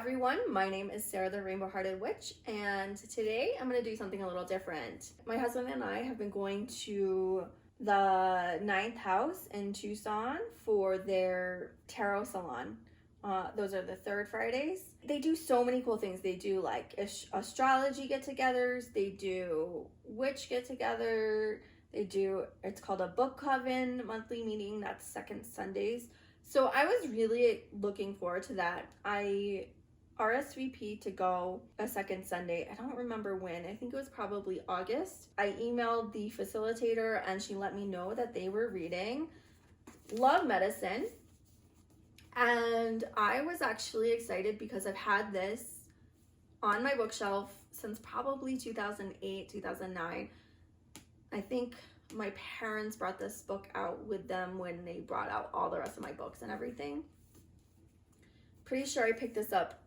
everyone, my name is Sarah the Rainbow Hearted Witch, and today I'm going to do something a little different. My husband and I have been going to the ninth house in Tucson for their tarot salon. Those are the third Fridays. They do so many cool things. They do like astrology get-togethers, they do witch get-together, they do, it's called a book coven monthly meeting, that's second Sundays. So I was really looking forward to that. I RSVP'd to go a second Sunday. I don't remember when. I think it was probably August. I emailed the facilitator and she let me know that they were reading Love Medicine. And I was actually excited because I've had this on my bookshelf since probably 2008, 2009. I think my parents brought this book out with them when they brought out all the rest of my books and everything. Pretty sure I picked this up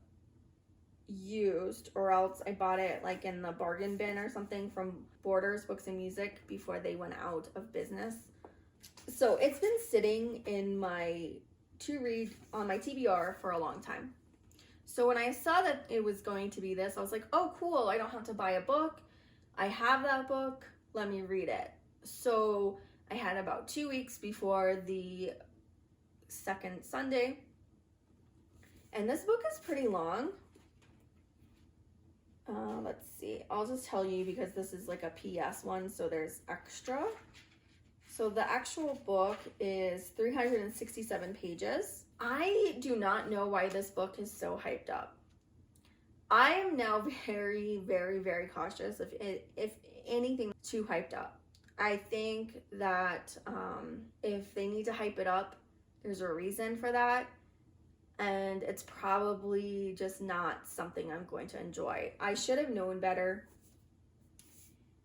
used, or else I bought it like in the bargain bin or something from Borders Books and Music before they went out of business. So it's been sitting in my to read on my TBR for a long time. So when I saw that it was going to be this, I was like, oh cool, I don't have to buy a book. I have that book, let me read it. So I had about 2 weeks before the second Sunday, and this book is pretty long. Let's see, I'll just tell you because this is like a PS one, so there's extra. So the actual book is 367 pages. I do not know why this book is so hyped up. I am now very, very, very cautious if anything too hyped up. I think that if they need to hype it up, there's a reason for that. And it's probably just not something I'm going to enjoy. I should have known better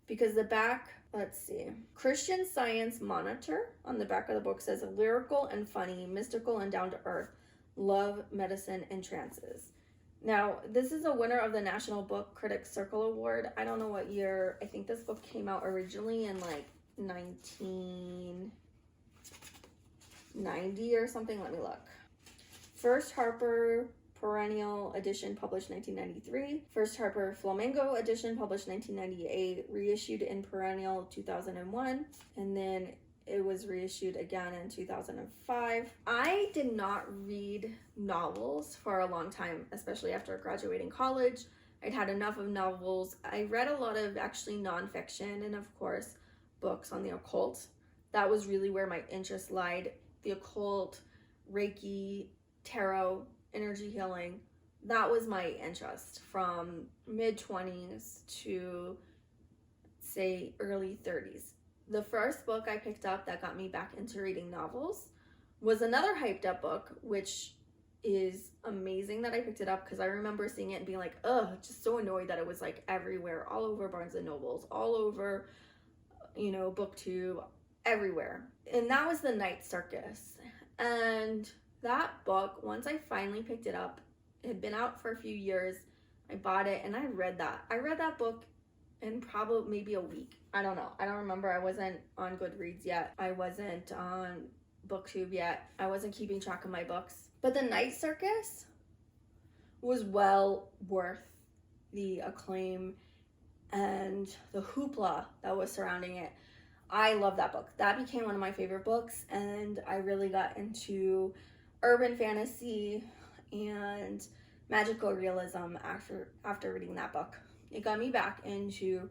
because the back, let's see, Christian Science Monitor on the back of the book says lyrical and funny, mystical and down to earth, love, medicine, and trances. Now, this is a winner of the National Book Critics Circle Award. I don't know what year. I think this book came out originally in like 1990 or something. Let me look. First Harper Perennial Edition, published 1993. First Harper Flamingo Edition, published 1998. Reissued in Perennial 2001. And then it was reissued again in 2005. I did not read novels for a long time, especially after graduating college. I'd had enough of novels. I read a lot of actually nonfiction and of course books on the occult. That was really where my interest lied. The occult, Reiki, tarot, energy healing. That was my interest from mid-20s to say early 30s. The first book I picked up that got me back into reading novels was another hyped up book, which is amazing that I picked it up because I remember seeing it and being like, ugh, just so annoyed that it was like everywhere, all over Barnes and Nobles, all over, booktube, everywhere. And that was The Night Circus. And that book, once I finally picked it up, it had been out for a few years. I bought it and I read that. I read that book in probably maybe a week. I don't know. I don't remember. I wasn't on Goodreads yet. I wasn't on booktube yet. I wasn't keeping track of my books. But The Night Circus was well worth the acclaim and the hoopla that was surrounding it. I love that book. That became one of my favorite books, and I really got into urban fantasy and magical realism after reading that book. It got me back into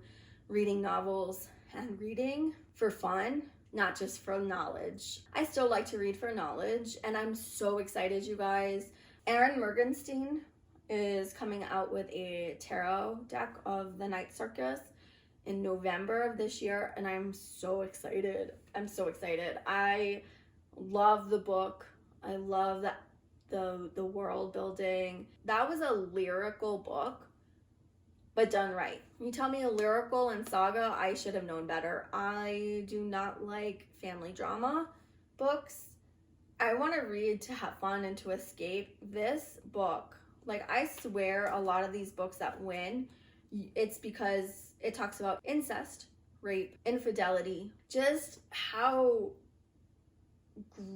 reading novels and reading for fun, not just for knowledge. I still like to read for knowledge, and I'm so excited, you guys. Erin Morgenstein is coming out with a tarot deck of The Night Circus in November of this year, and I'm so excited. I'm so excited. I love the book. I love the world building. That was a lyrical book, but done right. You tell me a lyrical and saga, I should have known better. I do not like family drama books. I want to read to have fun and to escape. This book, like I swear a lot of these books that win, it's because it talks about incest, rape, infidelity, just how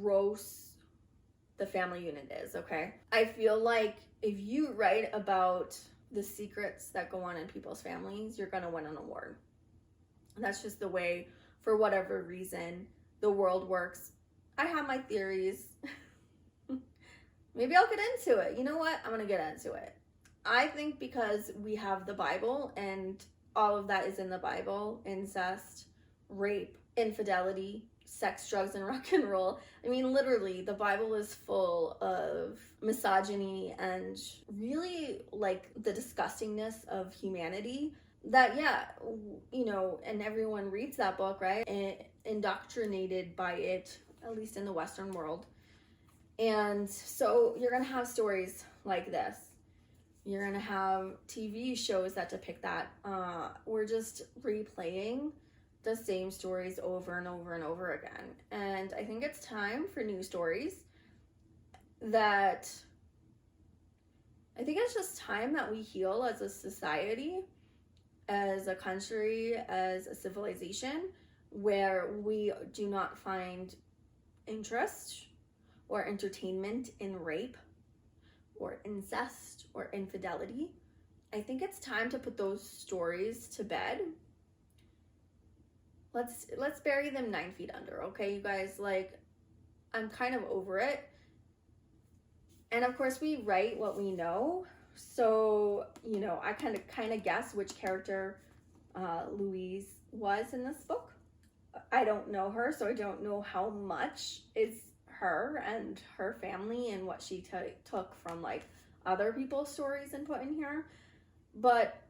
gross the family unit is, okay? I feel like if you write about the secrets that go on in people's families, you're going to win an award. And that's just the way, for whatever reason, the world works. I have my theories. Maybe I'll get into it. You know what? I'm going to get into it. I think because we have the Bible and all of that is in the Bible, incest, rape, infidelity, sex, drugs, and rock and roll. I mean, literally, the Bible is full of misogyny and really like the disgustingness of humanity that, yeah, you know, and everyone reads that book, right? And indoctrinated by it, at least in the Western world. And so you're going to have stories like this. You're going to have TV shows that depict that. We're just replaying the same stories over and over and over again. And I think it's time for new stories I think it's just time that we heal as a society, as a country, as a civilization, where we do not find interest or entertainment in rape or incest or infidelity. I think it's time to put those stories to bed. Let's bury them 9 feet under, okay, you guys? Like, I'm kind of over it. And of course, we write what we know. So, you know, I kind of guess which character Louise was in this book. I don't know her, so I don't know how much is her and her family and what she took from like other people's stories and put in here. But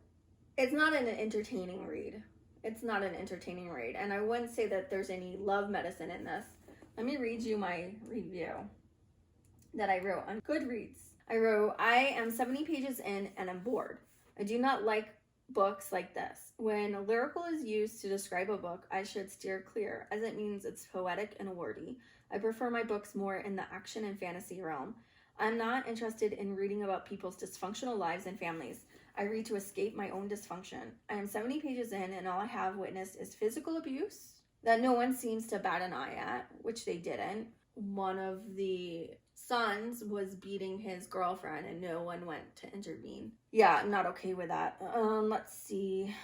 it's not an entertaining read. It's not an entertaining read. And I wouldn't say that there's any love medicine in this. Let me read you my review that I wrote on Goodreads. I wrote, I am 70 pages in and I'm bored. I do not like books like this. When lyrical is used to describe a book, I should steer clear, as it means it's poetic and wordy. I prefer my books more in the action and fantasy realm. I'm not interested in reading about people's dysfunctional lives and families. I read to escape my own dysfunction. I am 70 pages in and all I have witnessed is physical abuse that no one seems to bat an eye at, which they didn't. One of the sons was beating his girlfriend and no one went to intervene. Yeah, I'm not okay with that. Let's see.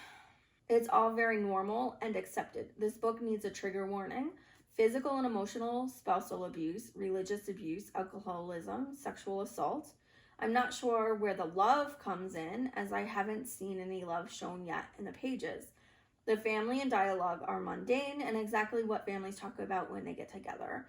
It's all very normal and accepted. This book needs a trigger warning. Physical and emotional spousal abuse, religious abuse, alcoholism, sexual assault. I'm not sure where the love comes in, as I haven't seen any love shown yet in the pages. The family and dialogue are mundane and exactly what families talk about when they get together.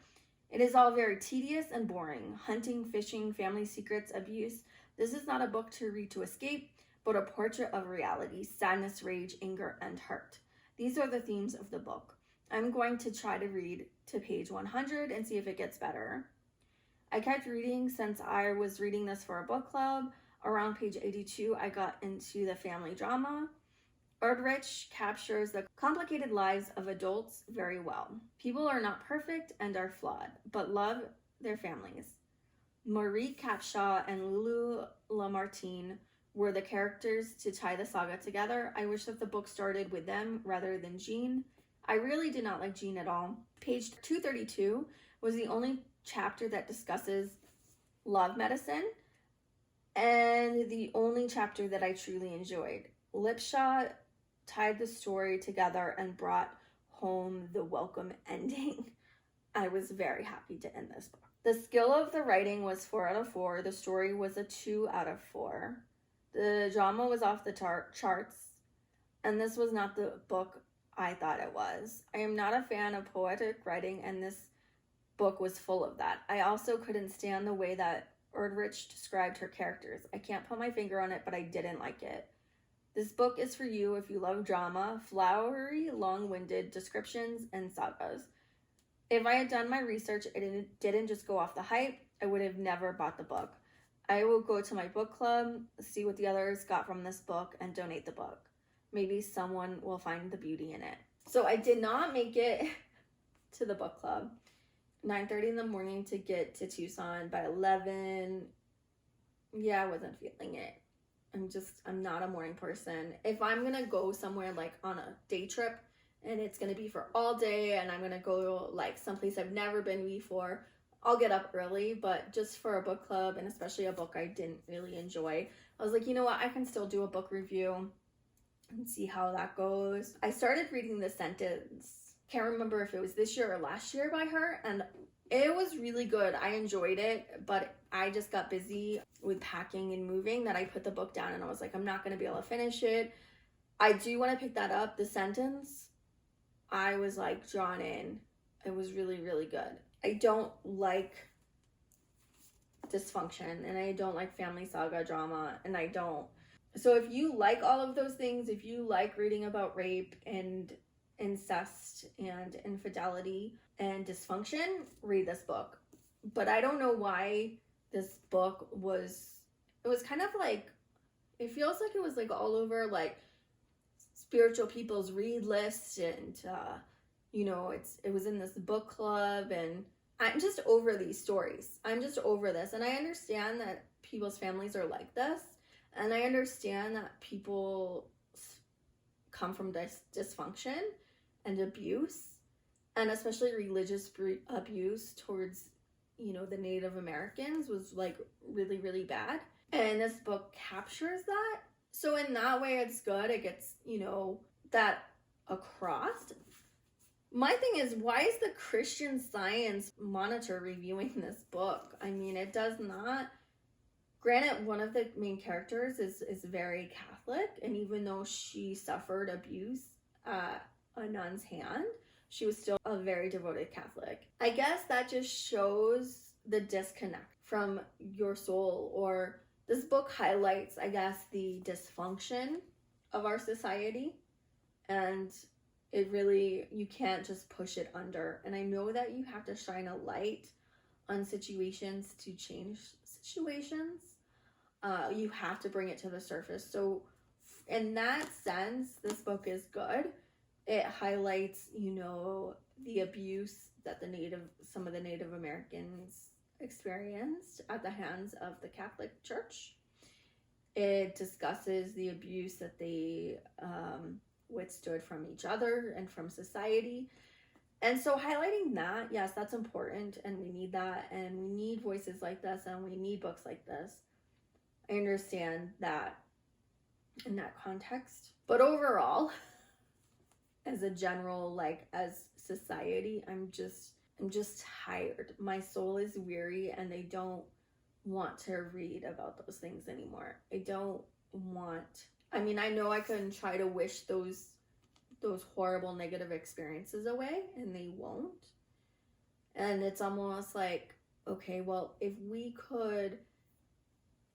It is all very tedious and boring. Hunting, fishing, family secrets, abuse. This is not a book to read to escape, but a portrait of reality, sadness, rage, anger, and hurt. These are the themes of the book. I'm going to try to read to page 100 and see if it gets better. I kept reading since I was reading this for a book club. Around page 82, I got into the family drama. Erdrich captures the complicated lives of adults very well. People are not perfect and are flawed, but love their families. Marie Capshaw and Lulu Lamartine were the characters to tie the saga together. I wish that the book started with them rather than Jean. I really did not like Jean at all. Page 232 was the only chapter that discusses love medicine and the only chapter that I truly enjoyed. Lipshaw tied the story together and brought home the welcome ending. I was very happy to end this book. The skill of the writing was 4 out of 4. The story was a 2 out of 4. The drama was off the charts, and this was not the book I thought it was. I am not a fan of poetic writing, and this book was full of that. I also couldn't stand the way that Erdrich described her characters. I can't put my finger on it, but I didn't like it. This book is for you if you love drama, flowery, long-winded descriptions, and sagas. If I had done my research and it didn't just go off the hype, I would have never bought the book. I will go to my book club, see what the others got from this book, and donate the book. Maybe someone will find the beauty in it. So I did not make it to the book club. 9:30 in the morning to get to Tucson. By 11, yeah, I wasn't feeling it. I'm not a morning person. If I'm going to go somewhere like on a day trip and it's going to be for all day and I'm going to go like someplace I've never been before, I'll get up early, but just for a book club, and especially a book I didn't really enjoy, I was like, you know what, I can still do a book review and see how that goes. I started reading The Sentence. Can't remember if it was this year or last year by her, and it was really good. I enjoyed it, but I just got busy with packing and moving that I put the book down, and I was like, I'm not going to be able to finish it. I do want to pick that up. The Sentence, I was like drawn in. It was really, really good. I don't like dysfunction, and I don't like family saga drama, and I don't. So if you like all of those things, if you like reading about rape and incest and infidelity and dysfunction, read this book. But I don't know why this book it was kind of like, it feels like it was like all over like spiritual people's read list, and you know, it was in this book club, and I'm just over these stories. I'm just over this, and I understand that people's families are like this, and I understand that people come from dysfunction and abuse, and especially religious abuse towards, you know, the Native Americans was like really, really bad, and this book captures that. So in that way, it's good. It gets, you know, that across. My thing is, why is the Christian Science Monitor reviewing this book? I mean, it does not. Granted, one of the main characters is very Catholic, and even though she suffered abuse at a nun's hand, she was still a very devoted Catholic. I guess that just shows the disconnect from your soul, or this book highlights, I guess, the dysfunction of our society, and it really, you can't just push it under. And I know that you have to shine a light on situations to change situations. You have to bring it to the surface. So in that sense, this book is good. It highlights, you know, the abuse that some of the Native Americans experienced at the hands of the Catholic Church. It discusses the abuse that they withstood from each other and from society. And so highlighting that, yes, that's important, and we need that, and we need voices like this, and we need books like this. I understand that in that context. But overall, as a general, like, as society, I'm just tired. My soul is weary, and I don't want to read about those things anymore. I mean, I know I can try to wish those horrible negative experiences away, and they won't. And it's almost like, okay, well, if we could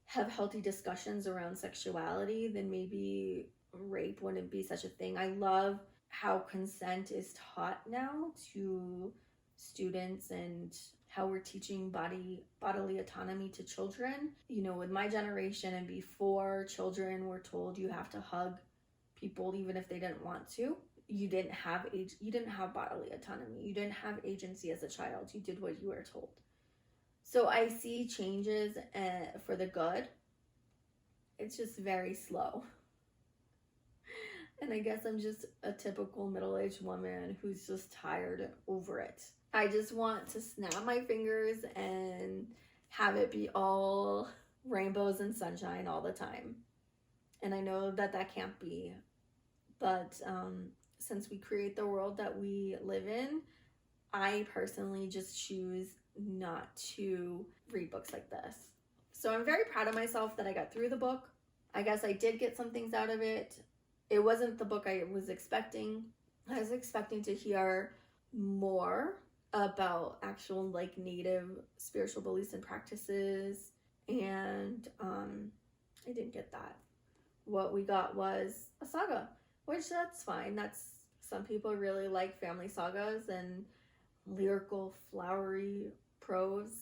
have healthy discussions around sexuality, then maybe rape wouldn't be such a thing. I love how consent is taught now to students, and how we're teaching bodily autonomy to children. You know, with my generation and before, children were told you have to hug people even if they didn't want to. You didn't have bodily autonomy. You didn't have agency as a child. You did what you were told. So I see changes for the good. It's just very slow. And I guess I'm just a typical middle-aged woman who's just tired over it. I just want to snap my fingers and have it be all rainbows and sunshine all the time. And I know that can't be. But since we create the world that we live in, I personally just choose not to read books like this. So I'm very proud of myself that I got through the book. I guess I did get some things out of it. It wasn't the book I was expecting. I was expecting to hear more about actual like Native spiritual beliefs and practices, and I didn't get that. What we got was a saga, which that's fine. Some people really like family sagas and lyrical, flowery prose.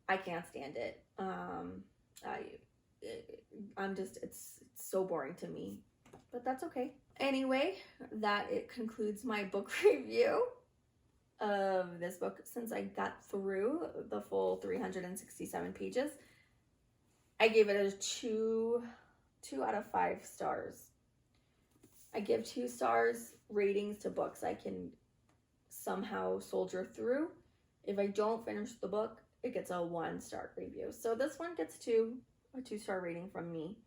I can't stand it. It's so boring to me, but that's okay. Anyway, it concludes my book review of this book. Since I got through the full 367 pages, I gave it a 2 out of 5 stars. I give 2 stars ratings to books I can somehow soldier through. If I don't finish the book, it gets a 1-star review. So this one gets a 2-star rating from me.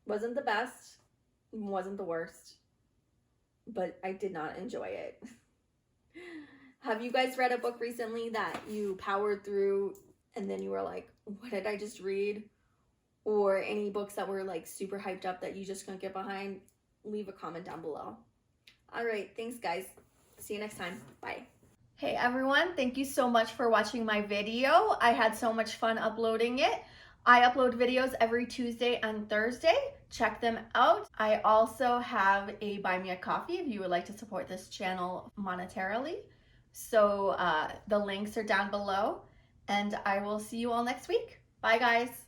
Wasn't the best, wasn't the worst, but I did not enjoy it. Have you guys read a book recently that you powered through and then you were like, what did I just read? Or any books that were like super hyped up that you just couldn't get behind? Leave a comment down below. All right, thanks guys. See you next time. Bye. Hey everyone, thank you so much for watching my video. I had so much fun uploading it. I upload videos every Tuesday and Thursday. Check them out. I also have a Buy Me a Coffee if you would like to support this channel monetarily. So the links are down below, and I will see you all next week. Bye guys.